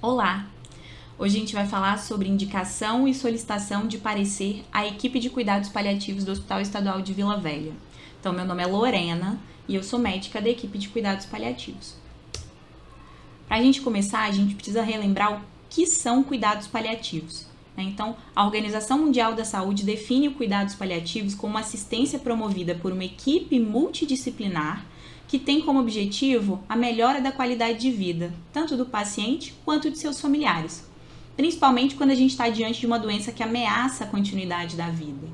Olá! Hoje a gente vai falar sobre indicação e solicitação de parecer à equipe de cuidados paliativos do Hospital Estadual de Vila Velha. Então, meu nome é Lorena e eu sou médica da equipe de cuidados paliativos. Para a gente começar, a gente precisa relembrar o que são cuidados paliativos. Então, a Organização Mundial da Saúde define os cuidados paliativos como uma assistência promovida por uma equipe multidisciplinar que tem como objetivo a melhora da qualidade de vida, tanto do paciente quanto de seus familiares, principalmente quando a gente está diante de uma doença que ameaça a continuidade da vida.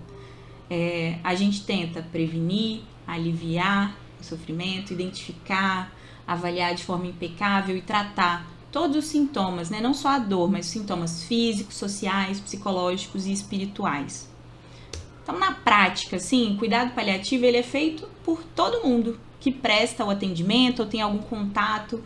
A gente tenta prevenir, aliviar o sofrimento, identificar, avaliar de forma impecável e tratar todos os sintomas, não só a dor, mas sintomas físicos, sociais, psicológicos e espirituais. Então, na prática, sim, cuidado paliativo ele é feito por todo mundo que presta o atendimento ou tem algum contato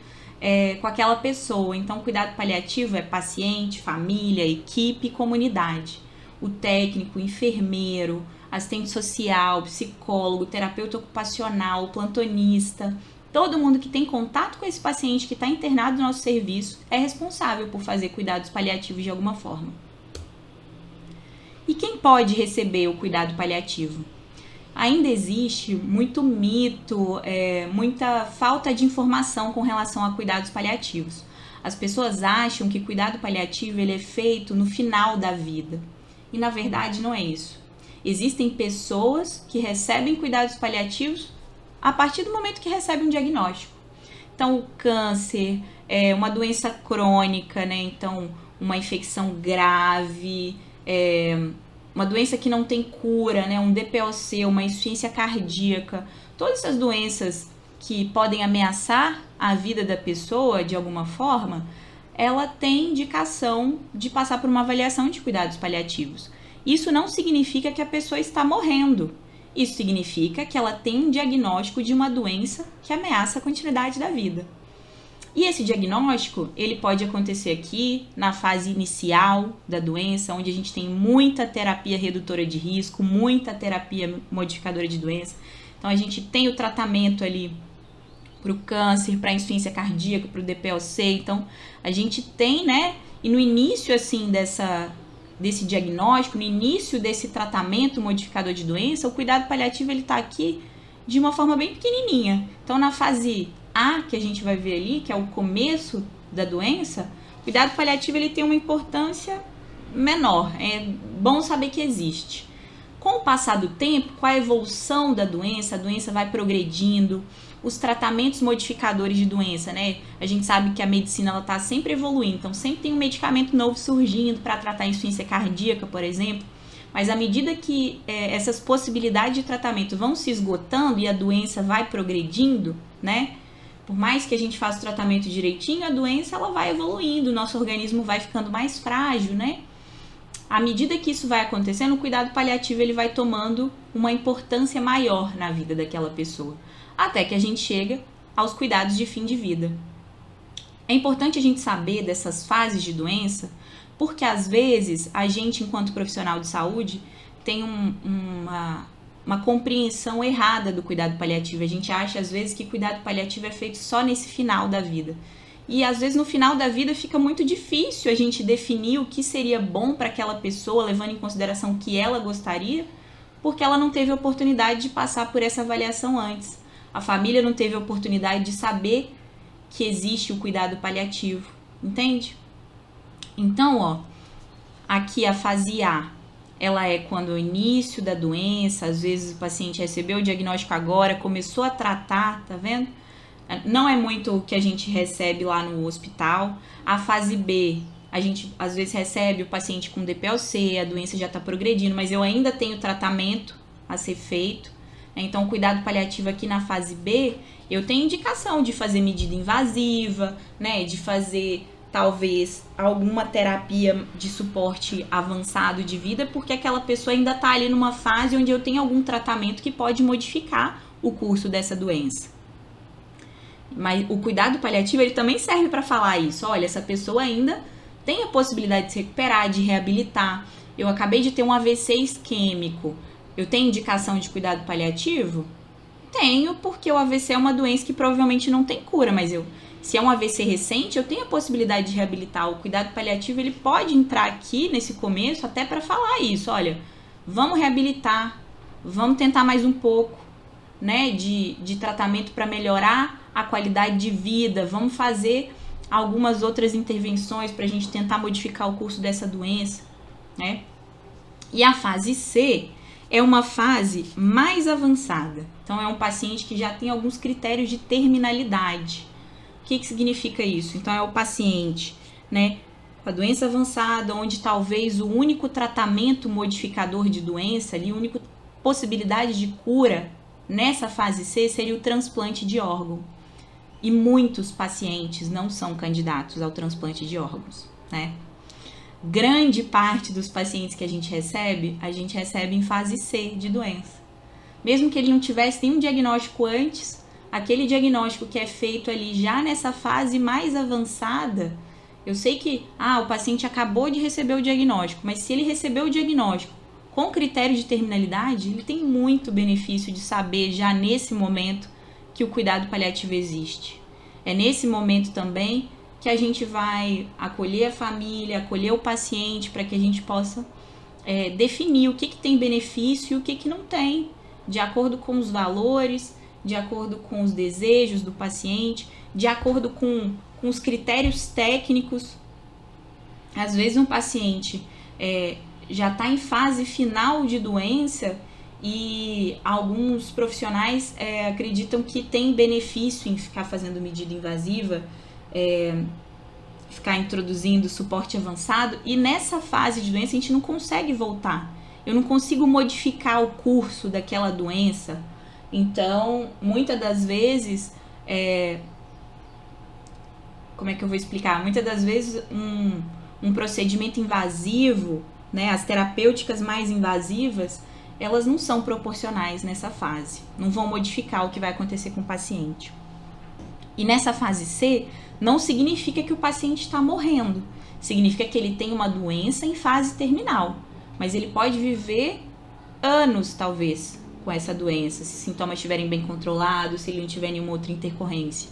com aquela pessoa. Então, cuidado paliativo é paciente, família, equipe e comunidade. O técnico, o enfermeiro, assistente social, psicólogo, terapeuta ocupacional, plantonista, todo mundo que tem contato com esse paciente que está internado no nosso serviço é responsável por fazer cuidados paliativos de alguma forma. E quem pode receber o cuidado paliativo? Ainda existe muito mito, muita falta de informação com relação a cuidados paliativos. As pessoas acham que cuidado paliativo ele é feito no final da vida. E na verdade não é isso. Existem pessoas que recebem cuidados paliativos a partir do momento que recebem um diagnóstico. Então, o câncer, uma doença crônica, então uma infecção grave, uma doença que não tem cura, um DPOC, uma insuficiência cardíaca, todas essas doenças que podem ameaçar a vida da pessoa de alguma forma, ela tem indicação de passar por uma avaliação de cuidados paliativos. Isso não significa que a pessoa está morrendo. Isso significa que ela tem um diagnóstico de uma doença que ameaça a continuidade da vida. E esse diagnóstico, ele pode acontecer aqui na fase inicial da doença, onde a gente tem muita terapia redutora de risco, muita terapia modificadora de doença. Então, a gente tem o tratamento ali para o câncer, para a insuficiência cardíaca, para o DPOC. Então, a gente tem, e no início, assim, desse diagnóstico, no início desse tratamento modificador de doença, o cuidado paliativo, ele está aqui de uma forma bem pequenininha. Então, na fase A, que a gente vai ver ali, que é o começo da doença, o cuidado paliativo ele tem uma importância menor. É bom saber que existe. Com o passar do tempo, com a evolução da doença, a doença vai progredindo, os tratamentos modificadores de doença, A gente sabe que a medicina está sempre evoluindo, então sempre tem um medicamento novo surgindo para tratar a insuficiência cardíaca, por exemplo. Mas à medida que essas possibilidades de tratamento vão se esgotando e a doença vai progredindo, por mais que a gente faça o tratamento direitinho, a doença ela vai evoluindo, o nosso organismo vai ficando mais frágil, À medida que isso vai acontecendo, o cuidado paliativo ele vai tomando uma importância maior na vida daquela pessoa, até que a gente chega aos cuidados de fim de vida. É importante a gente saber dessas fases de doença, porque às vezes a gente, enquanto profissional de saúde, tem uma compreensão errada do cuidado paliativo. A gente acha, às vezes, que cuidado paliativo é feito só nesse final da vida. E, às vezes, no final da vida fica muito difícil a gente definir o que seria bom para aquela pessoa, levando em consideração o que ela gostaria, porque ela não teve a oportunidade de passar por essa avaliação antes. A família não teve a oportunidade de saber que existe o cuidado paliativo, entende? Então, aqui a fase A, ela é quando o início da doença, às vezes o paciente recebeu o diagnóstico agora, começou a tratar, tá vendo? Não é muito o que a gente recebe lá no hospital. A fase B, a gente às vezes recebe o paciente com DPOC, a doença já está progredindo, mas eu ainda tenho tratamento a ser feito. Então, o cuidado paliativo aqui na fase B, eu tenho indicação de fazer medida invasiva, de fazer talvez alguma terapia de suporte avançado de vida, porque aquela pessoa ainda está ali numa fase onde eu tenho algum tratamento que pode modificar o curso dessa doença. Mas o cuidado paliativo ele também serve para falar isso. Olha, essa pessoa ainda tem a possibilidade de se recuperar, de reabilitar. Eu acabei de ter um AVC isquêmico. Eu tenho indicação de cuidado paliativo? Tenho, porque o AVC é uma doença que provavelmente não tem cura, mas Se é um AVC recente, eu tenho a possibilidade de reabilitar. O cuidado paliativo, ele pode entrar aqui nesse começo até para falar isso. Olha, vamos reabilitar, vamos tentar mais um pouco, né, de tratamento para melhorar a qualidade de vida. Vamos fazer algumas outras intervenções para a gente tentar modificar o curso dessa doença, né? E a fase C é uma fase mais avançada. Então, é um paciente que já tem alguns critérios de terminalidade. O que significa isso? Então, é o paciente, né, com a doença avançada, onde talvez o único tratamento modificador de doença, ali, a única possibilidade de cura nessa fase C seria o transplante de órgão. E muitos pacientes não são candidatos ao transplante de órgãos, né? Grande parte dos pacientes que a gente recebe em fase C de doença. Mesmo que ele não tivesse nenhum diagnóstico antes, aquele diagnóstico que é feito ali já nessa fase mais avançada, eu sei que o paciente acabou de receber o diagnóstico, mas se ele recebeu o diagnóstico com critério de terminalidade, ele tem muito benefício de saber já nesse momento que o cuidado paliativo existe. É nesse momento também que a gente vai acolher a família, acolher o paciente, para que a gente possa definir o que tem benefício e o que não tem, de acordo com os valores, de acordo com os desejos do paciente, de acordo com os critérios técnicos. Às vezes um paciente já está em fase final de doença e alguns profissionais acreditam que tem benefício em ficar fazendo medida invasiva, ficar introduzindo suporte avançado, e nessa fase de doença a gente não consegue voltar. Eu não consigo modificar o curso daquela doença. Então, muitas das vezes, como é que eu vou explicar? Muitas das vezes um procedimento invasivo, né, as terapêuticas mais invasivas, elas não são proporcionais nessa fase, não vão modificar o que vai acontecer com o paciente. E nessa fase C, não significa que o paciente está morrendo, significa que ele tem uma doença em fase terminal, mas ele pode viver anos, talvez, com essa doença, se os sintomas estiverem bem controlados, se ele não tiver nenhuma outra intercorrência.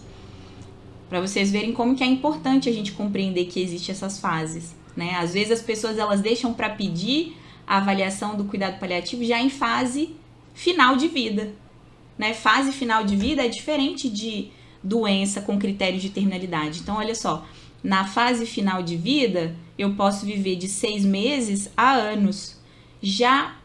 Para vocês verem como que é importante a gente compreender que existem essas fases, né? Às vezes as pessoas elas deixam para pedir a avaliação do cuidado paliativo já em fase final de vida, né? Fase final de vida é diferente de doença com critérios de terminalidade. Então, olha só, na fase final de vida, eu posso viver de 6 meses a anos. Já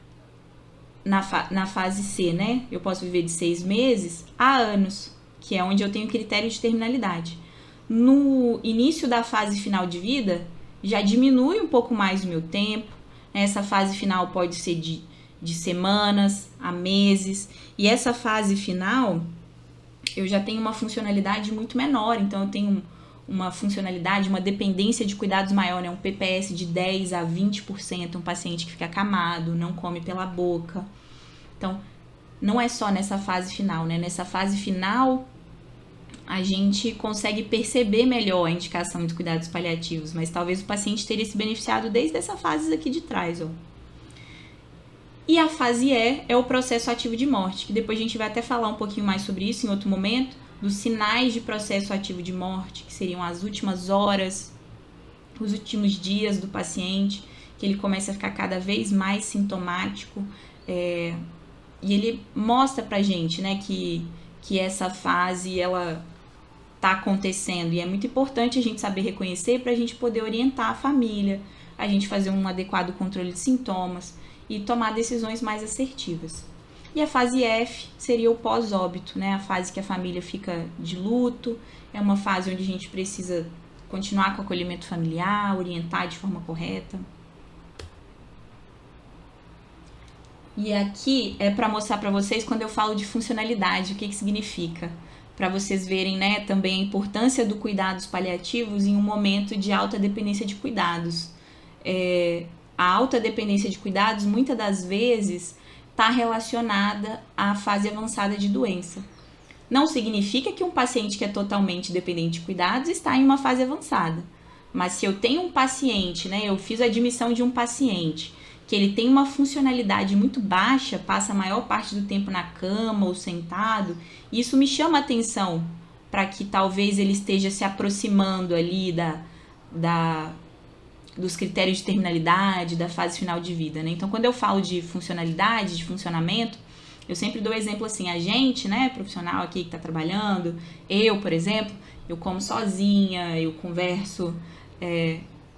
na fase C, né? Eu posso viver de 6 meses a anos, que é onde eu tenho critério de terminalidade. No início da fase final de vida, já diminui um pouco mais o meu tempo. Essa fase final pode ser de semanas a meses. E essa fase final, eu já tenho uma funcionalidade muito menor. Então, eu tenho uma funcionalidade, uma dependência de cuidados maior, né? Um PPS de 10 a 20%, um paciente que fica acamado, não come pela boca. Então, não é só nessa fase final, né? Nessa fase final, a gente consegue perceber melhor a indicação de cuidados paliativos, mas talvez o paciente teria se beneficiado desde essa fase aqui de trás, ó. E a fase E é o processo ativo de morte, que depois a gente vai até falar um pouquinho mais sobre isso em outro momento, dos sinais de processo ativo de morte, que seriam as últimas horas, os últimos dias do paciente, que ele começa a ficar cada vez mais sintomático, e ele mostra pra gente, né, que essa fase, ela tá acontecendo, e é muito importante a gente saber reconhecer para a gente poder orientar a família, a gente fazer um adequado controle de sintomas e tomar decisões mais assertivas. E a fase F seria o pós-óbito, né? A fase que a família fica de luto, é uma fase onde a gente precisa continuar com o acolhimento familiar, orientar de forma correta. E aqui é para mostrar para vocês quando eu falo de funcionalidade, o que significa. Para vocês verem, né, também a importância do cuidados paliativos em um momento de alta dependência de cuidados. A alta dependência de cuidados, muitas das vezes, está relacionada à fase avançada de doença. Não significa que um paciente que é totalmente dependente de cuidados está em uma fase avançada. Mas se eu tenho um paciente, né, eu fiz a admissão de um paciente, que ele tem uma funcionalidade muito baixa, passa a maior parte do tempo na cama ou sentado, isso me chama atenção para que talvez ele esteja se aproximando ali dos critérios de terminalidade, da fase final de vida, né? Então, quando eu falo de funcionalidade, de funcionamento, eu sempre dou exemplo assim, a gente, né, profissional aqui que está trabalhando, eu, por exemplo, eu como sozinha, eu converso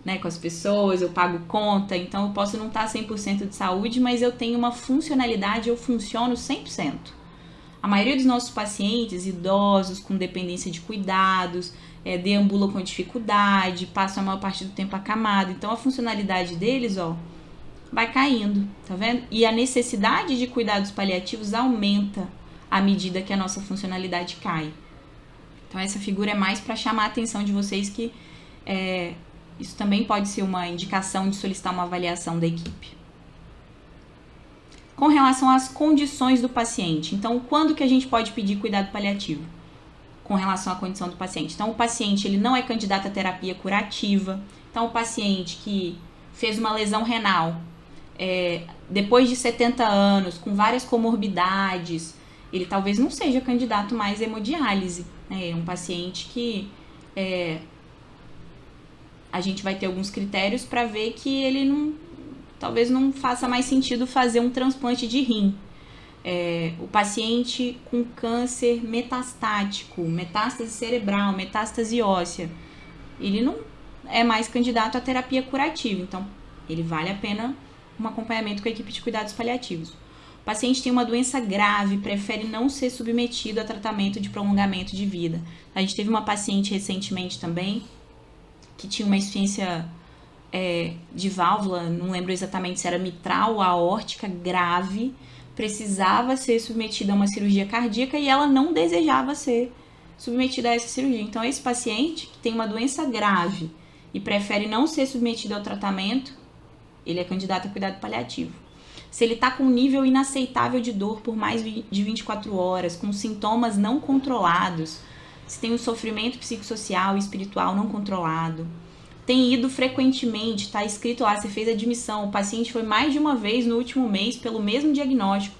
né, com as pessoas, eu pago conta, então eu posso não estar 100% de saúde, mas eu tenho uma funcionalidade, eu funciono 100%. A maioria dos nossos pacientes, idosos, com dependência de cuidados, deambulam com dificuldade, passam a maior parte do tempo acamado, então a funcionalidade deles, vai caindo, tá vendo? E a necessidade de cuidados paliativos aumenta à medida que a nossa funcionalidade cai. Então essa figura é mais para chamar a atenção de vocês que isso também pode ser uma indicação de solicitar uma avaliação da equipe. Com relação às condições do paciente, então quando que a gente pode pedir cuidado paliativo? Com relação à condição do paciente. Então o paciente ele não é candidato à terapia curativa, então o paciente que fez uma lesão renal depois de 70 anos, com várias comorbidades, ele talvez não seja candidato mais à hemodiálise. É um paciente que a gente vai ter alguns critérios para ver que ele talvez não faça mais sentido fazer um transplante de rim. O paciente com câncer metastático, metástase cerebral, metástase óssea, ele não é mais candidato à terapia curativa, então ele vale a pena um acompanhamento com a equipe de cuidados paliativos. O paciente tem uma doença grave, prefere não ser submetido a tratamento de prolongamento de vida. A gente teve uma paciente recentemente também, que tinha uma insuficiência de válvula, não lembro exatamente se era mitral ou aórtica, grave, precisava ser submetida a uma cirurgia cardíaca e ela não desejava ser submetida a essa cirurgia. Então, esse paciente que tem uma doença grave e prefere não ser submetido ao tratamento, ele é candidato a cuidado paliativo. Se ele está com um nível inaceitável de dor por mais de 24 horas, com sintomas não controlados, se tem um sofrimento psicossocial e espiritual não controlado, tem ido frequentemente, está escrito lá, você fez admissão, o paciente foi mais de uma vez no último mês pelo mesmo diagnóstico,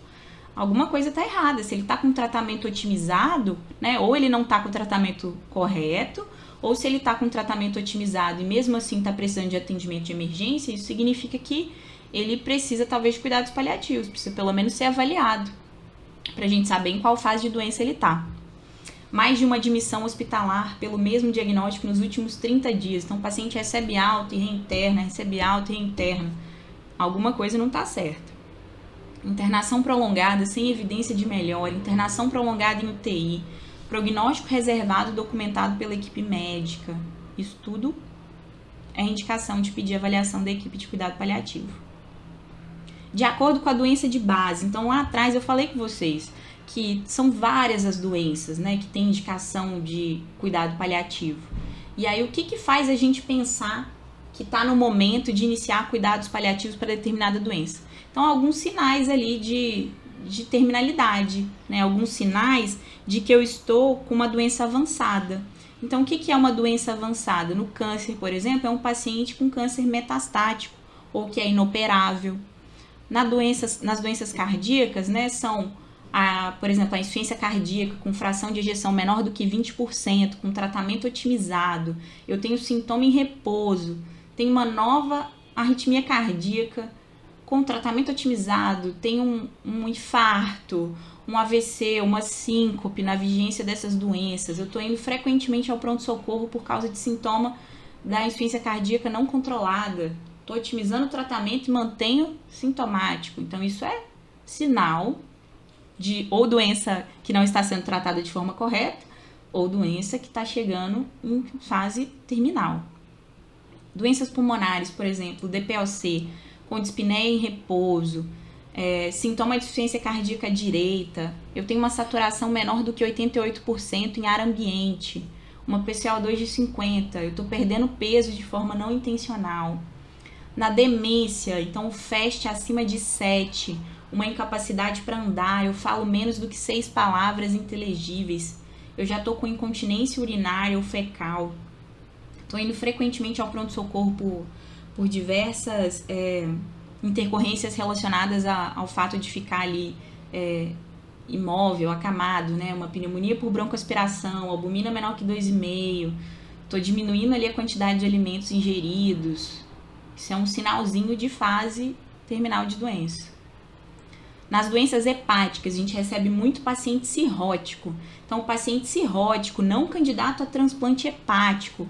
alguma coisa está errada. Se ele está com tratamento otimizado, né, ou ele não está com o tratamento correto, ou se ele está com tratamento otimizado e mesmo assim está precisando de atendimento de emergência, isso significa que ele precisa talvez de cuidados paliativos, precisa pelo menos ser avaliado, para a gente saber em qual fase de doença ele está. Mais de uma admissão hospitalar pelo mesmo diagnóstico nos últimos 30 dias. Então o paciente recebe alta e reinterna, recebe alta e reinterna. Alguma coisa não está certa. Internação prolongada sem evidência de melhora, internação prolongada em UTI, prognóstico reservado documentado pela equipe médica. Isso tudo é indicação de pedir avaliação da equipe de cuidado paliativo. De acordo com a doença de base, então lá atrás eu falei com vocês que são várias as doenças, né, que tem indicação de cuidado paliativo. E aí o que faz a gente pensar que está no momento de iniciar cuidados paliativos para determinada doença? Então alguns sinais ali de terminalidade, né, alguns sinais de que eu estou com uma doença avançada. Então o que é uma doença avançada? No câncer, por exemplo, é um paciente com câncer metastático ou que é inoperável. Nas doenças cardíacas, né, são por exemplo, a insuficiência cardíaca com fração de ejeção menor do que 20%, com tratamento otimizado, eu tenho sintoma em repouso, tenho uma nova arritmia cardíaca com tratamento otimizado, tenho um infarto, um AVC, uma síncope na vigência dessas doenças, eu estou indo frequentemente ao pronto-socorro por causa de sintoma da insuficiência cardíaca não controlada, estou otimizando o tratamento e mantenho sintomático. Então, isso é sinal de ou doença que não está sendo tratada de forma correta, ou doença que está chegando em fase terminal. Doenças pulmonares, por exemplo, DPOC, com dispneia em repouso, sintoma de insuficiência cardíaca direita, eu tenho uma saturação menor do que 88% em ar ambiente, uma PCO2 de 50, eu estou perdendo peso de forma não intencional. Na demência, então o FAST acima de 7, uma incapacidade para andar, eu falo menos do que 6 palavras inteligíveis, eu já estou com incontinência urinária ou fecal, estou indo frequentemente ao pronto-socorro por diversas intercorrências relacionadas ao fato de ficar ali imóvel, acamado, né? Uma pneumonia por broncoaspiração, albumina menor que 2,5, tô diminuindo ali a quantidade de alimentos ingeridos. Isso é um sinalzinho de fase terminal de doença. Nas doenças hepáticas, a gente recebe muito paciente cirrótico. Então, o paciente cirrótico, não candidato a transplante hepático,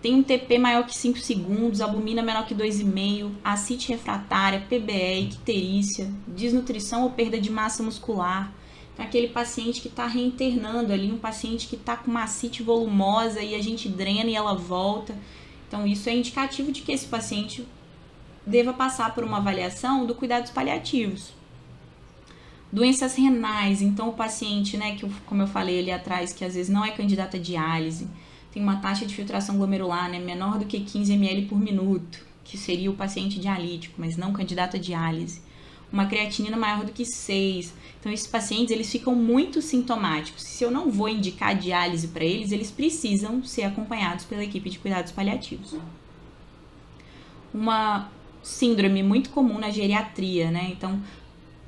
tem um TP maior que 5 segundos, albumina menor que 2,5, ascite refratária, PBE, icterícia, desnutrição ou perda de massa muscular. Então, aquele paciente que está reinternando ali, um paciente que está com uma ascite volumosa e a gente drena e ela volta. Então, isso é indicativo de que esse paciente deva passar por uma avaliação do cuidados paliativos. Doenças renais, então o paciente, né, que como eu falei ali atrás, que às vezes não é candidato a diálise, tem uma taxa de filtração glomerular, né, menor do que 15 ml por minuto, que seria o paciente dialítico, mas não candidato a diálise. Uma creatinina maior do que 6. Então, esses pacientes, eles ficam muito sintomáticos. Se eu não vou indicar diálise para eles, eles precisam ser acompanhados pela equipe de cuidados paliativos. Uma síndrome muito comum na geriatria, né, então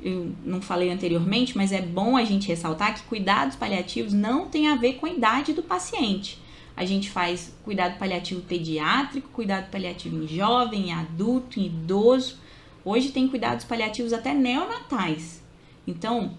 eu não falei anteriormente, mas é bom a gente ressaltar que cuidados paliativos não tem a ver com a idade do paciente. A gente faz cuidado paliativo pediátrico, cuidado paliativo em jovem, em adulto, em idoso. Hoje tem cuidados paliativos até neonatais. Então,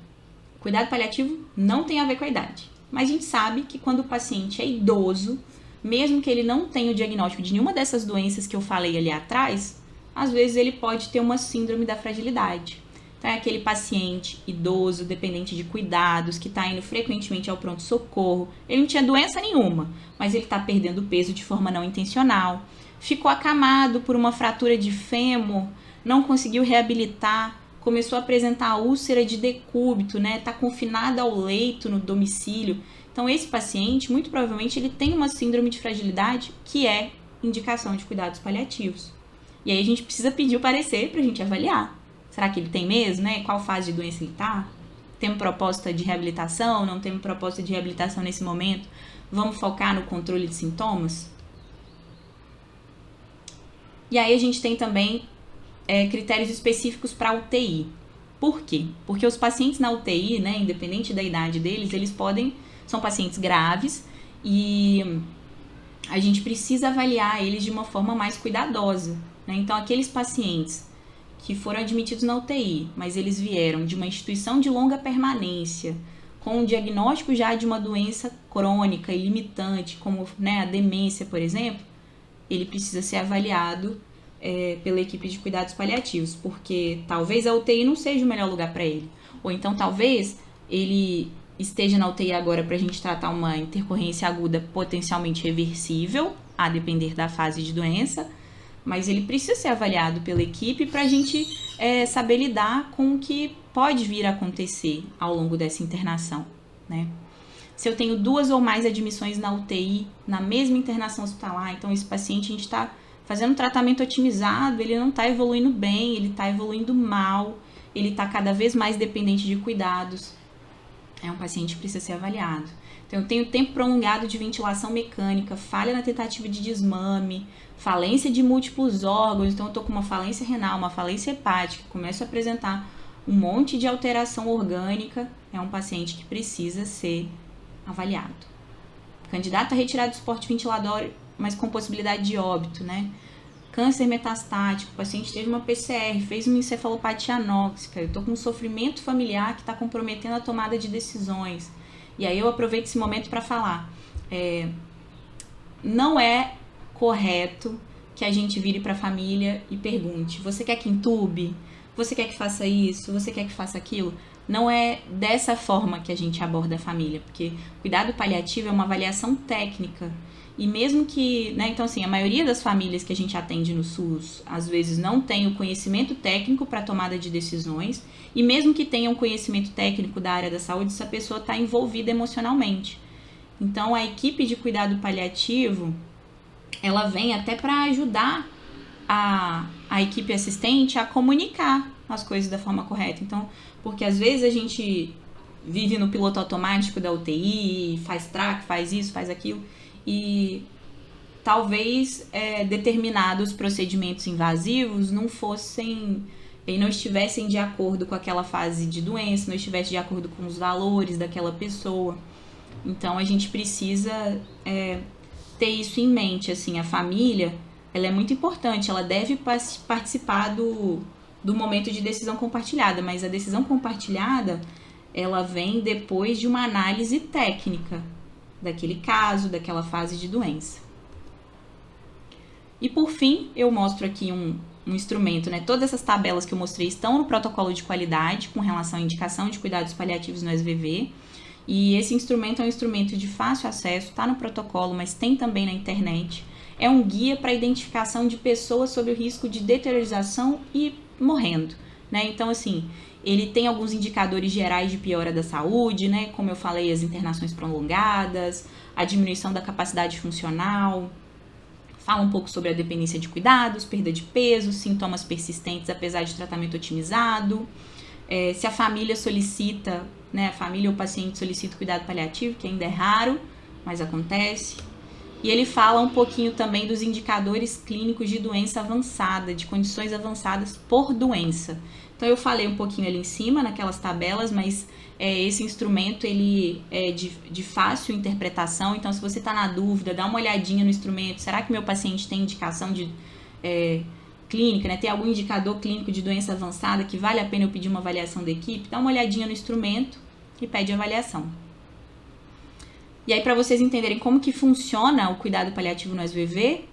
cuidado paliativo não tem a ver com a idade. Mas a gente sabe que quando o paciente é idoso, mesmo que ele não tenha o diagnóstico de nenhuma dessas doenças que eu falei ali atrás, às vezes ele pode ter uma síndrome da fragilidade. Então, é aquele paciente idoso, dependente de cuidados, que está indo frequentemente ao pronto-socorro. Ele não tinha doença nenhuma, mas ele está perdendo peso de forma não intencional. Ficou acamado por uma fratura de fêmur, não conseguiu reabilitar, começou a apresentar úlcera de decúbito, né? Está confinado ao leito no domicílio. Então, esse paciente, muito provavelmente, ele tem uma síndrome de fragilidade que é indicação de cuidados paliativos. E aí a gente precisa pedir o parecer para a gente avaliar. Será que ele tem mesmo, né? Qual fase de doença ele está? Temos proposta de reabilitação? Não temos proposta de reabilitação nesse momento? Vamos focar no controle de sintomas? E aí a gente tem também critérios específicos para UTI. Por quê? Porque os pacientes na UTI, né, independente da idade deles, são pacientes graves e a gente precisa avaliar eles de uma forma mais cuidadosa, né? Então, aqueles pacientes que foram admitidos na UTI, mas eles vieram de uma instituição de longa permanência, com um diagnóstico já de uma doença crônica e limitante, como, né, a demência, por exemplo, ele precisa ser avaliado pela equipe de cuidados paliativos, porque talvez a UTI não seja o melhor lugar para ele, ou então talvez ele esteja na UTI agora para a gente tratar uma intercorrência aguda potencialmente reversível, a depender da fase de doença, mas ele precisa ser avaliado pela equipe para a gente saber lidar com o que pode vir a acontecer ao longo dessa internação, né? Se eu tenho 2 ou mais admissões na UTI, na mesma internação hospitalar, então esse paciente a gente está fazendo um tratamento otimizado, ele não está evoluindo bem, ele está evoluindo mal, ele está cada vez mais dependente de cuidados. É um paciente que precisa ser avaliado. Então, eu tenho tempo prolongado de ventilação mecânica, falha na tentativa de desmame, falência de múltiplos órgãos. Então, eu estou com uma falência renal, uma falência hepática, começo a apresentar um monte de alteração orgânica. É um paciente que precisa ser avaliado. Candidato a retirada do suporte ventilatório, mas com possibilidade de óbito, né? Câncer metastático, o paciente teve uma PCR, fez uma encefalopatia anóxica, eu estou com um sofrimento familiar que está comprometendo a tomada de decisões. E aí eu aproveito esse momento para falar, não é correto que a gente vire para a família e pergunte, você quer que entube? Você quer que faça isso? Você quer que faça aquilo? Não é dessa forma que a gente aborda a família, porque cuidado paliativo é uma avaliação técnica. E mesmo que, né, então assim, a maioria das famílias que a gente atende no SUS, às vezes não tem o conhecimento técnico para tomada de decisões, e mesmo que tenha um conhecimento técnico da área da saúde, essa pessoa está envolvida emocionalmente. Então, a equipe de cuidado paliativo, ela vem até para ajudar a equipe assistente a comunicar as coisas da forma correta. Então, porque às vezes a gente vive no piloto automático da UTI, faz traque, faz isso, faz aquilo, e talvez determinados procedimentos invasivos não fossem e não estivessem de acordo com aquela fase de doença, não estivessem de acordo com os valores daquela pessoa. Então a gente precisa ter isso em mente, assim, a família, ela é muito importante, ela deve participar do momento de decisão compartilhada, mas a decisão compartilhada, ela vem depois de uma análise técnica daquele caso, daquela fase de doença. E por fim, eu mostro aqui um instrumento, né? Todas essas tabelas que eu mostrei estão no protocolo de qualidade com relação à indicação de cuidados paliativos no SVV. E esse instrumento é um instrumento de fácil acesso, está no protocolo, mas tem também na internet. É um guia para a identificação de pessoas sob o risco de deteriorização e morrendo, né? Então, assim, ele tem alguns indicadores gerais de piora da saúde, né? Como eu falei, as internações prolongadas, a diminuição da capacidade funcional. Fala um pouco sobre a dependência de cuidados, perda de peso, sintomas persistentes apesar de tratamento otimizado. Se a família solicita, né, a família ou o paciente solicita cuidado paliativo, que ainda é raro, mas acontece. E ele fala um pouquinho também dos indicadores clínicos de doença avançada, de condições avançadas por doença. Então eu falei um pouquinho ali em cima, naquelas tabelas, mas esse instrumento ele é de fácil interpretação, então se você está na dúvida, dá uma olhadinha no instrumento, será que meu paciente tem indicação de clínica, né? Tem algum indicador clínico de doença avançada que vale a pena eu pedir uma avaliação da equipe? Dá uma olhadinha no instrumento e pede avaliação. E aí, para vocês entenderem como que funciona o cuidado paliativo no SVV,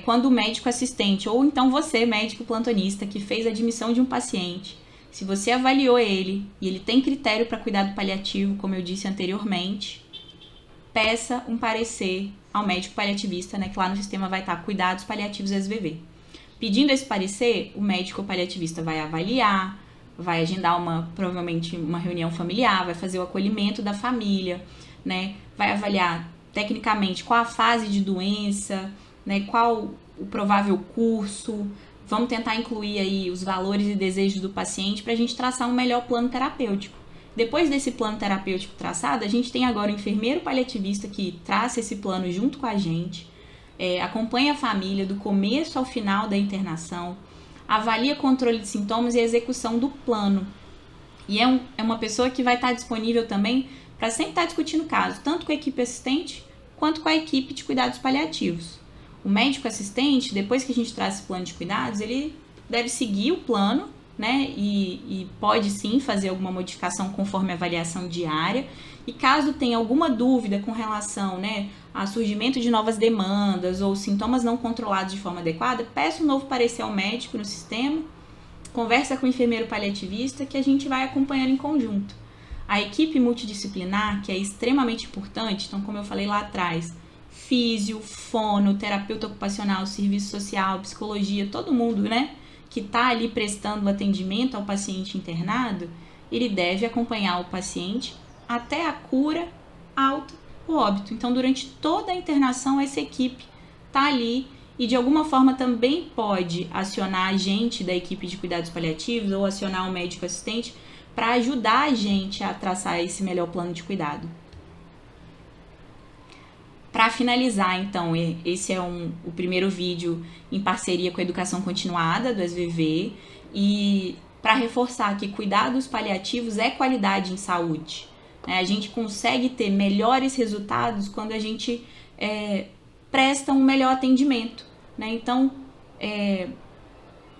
quando o médico assistente, ou então você, médico plantonista, que fez a admissão de um paciente, se você avaliou ele e ele tem critério para cuidado paliativo, como eu disse anteriormente, peça um parecer ao médico paliativista, né, que lá no sistema vai estar cuidados paliativos SVV. Pedindo esse parecer, o médico paliativista vai avaliar, vai agendar provavelmente uma reunião familiar, vai fazer o acolhimento da família, né? Vai avaliar tecnicamente qual a fase de doença, né? Qual o provável curso. Vamos tentar incluir aí os valores e desejos do paciente para a gente traçar um melhor plano terapêutico. Depois desse plano terapêutico traçado, a gente tem agora o enfermeiro paliativista que traça esse plano junto com a gente, acompanha a família do começo ao final da internação, avalia controle de sintomas e execução do plano. E é uma pessoa que vai estar disponível também para sempre estar discutindo o caso, tanto com a equipe assistente quanto com a equipe de cuidados paliativos. O médico assistente, depois que a gente traz esse plano de cuidados, ele deve seguir o plano, né? E pode sim fazer alguma modificação conforme a avaliação diária. E caso tenha alguma dúvida com relação, né, a surgimento de novas demandas ou sintomas não controlados de forma adequada, peça um novo parecer ao médico no sistema, conversa com o enfermeiro paliativista que a gente vai acompanhando em conjunto. A equipe multidisciplinar, que é extremamente importante, então como eu falei lá atrás, físio, fono, terapeuta ocupacional, serviço social, psicologia, todo mundo, né, que está ali prestando atendimento ao paciente internado, ele deve acompanhar o paciente até a cura, alta ou óbito. Então, durante toda a internação, essa equipe está ali e de alguma forma também pode acionar a gente da equipe de cuidados paliativos ou acionar o médico assistente para ajudar a gente a traçar esse melhor plano de cuidado. Para finalizar, então, esse é o primeiro vídeo em parceria com a Educação Continuada do SVV e para reforçar que cuidados paliativos é qualidade em saúde. A gente consegue ter melhores resultados quando a gente presta um melhor atendimento, né? Então,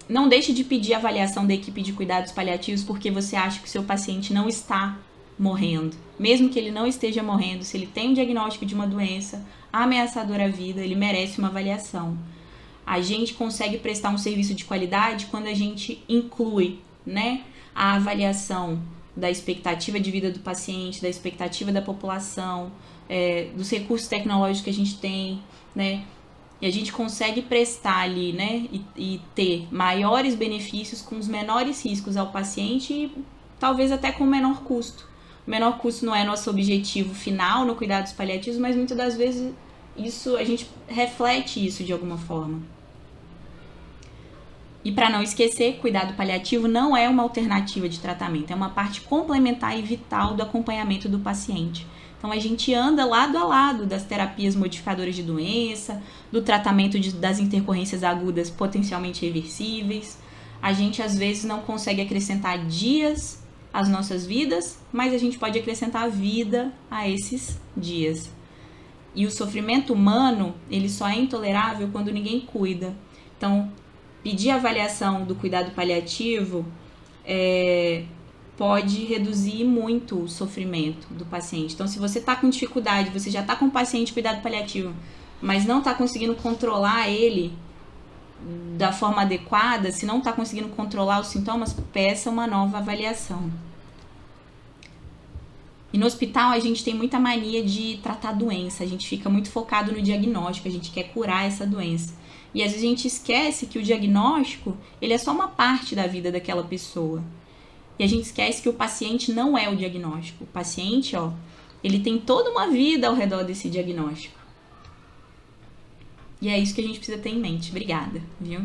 não deixe de pedir a avaliação da equipe de cuidados paliativos porque você acha que o seu paciente não está morrendo. Mesmo que ele não esteja morrendo, se ele tem um diagnóstico de uma doença ameaçadora à vida, ele merece uma avaliação. A gente consegue prestar um serviço de qualidade quando a gente inclui, né, a avaliação da expectativa de vida do paciente, da expectativa da população, dos recursos tecnológicos que a gente tem, né? E a gente consegue prestar ali, né, e ter maiores benefícios com os menores riscos ao paciente e talvez até com menor custo. O menor custo não é nosso objetivo final no cuidados paliativos, mas muitas das vezes a gente reflete isso de alguma forma. E para não esquecer, cuidado paliativo não é uma alternativa de tratamento, é uma parte complementar e vital do acompanhamento do paciente. Então a gente anda lado a lado das terapias modificadoras de doença, do tratamento das intercorrências agudas potencialmente reversíveis. A gente às vezes não consegue acrescentar dias às nossas vidas, mas a gente pode acrescentar vida a esses dias. E o sofrimento humano, ele só é intolerável quando ninguém cuida. Então, pedir avaliação do cuidado paliativo pode reduzir muito o sofrimento do paciente. Então, se você está com dificuldade, você já está com o paciente cuidado paliativo, mas não está conseguindo controlar ele da forma adequada, se não está conseguindo controlar os sintomas, peça uma nova avaliação. E no hospital a gente tem muita mania de tratar a doença, a gente fica muito focado no diagnóstico, a gente quer curar essa doença. E às vezes a gente esquece que o diagnóstico, ele é só uma parte da vida daquela pessoa. E a gente esquece que o paciente não é o diagnóstico. O paciente, ele tem toda uma vida ao redor desse diagnóstico. E é isso que a gente precisa ter em mente. Obrigada, viu?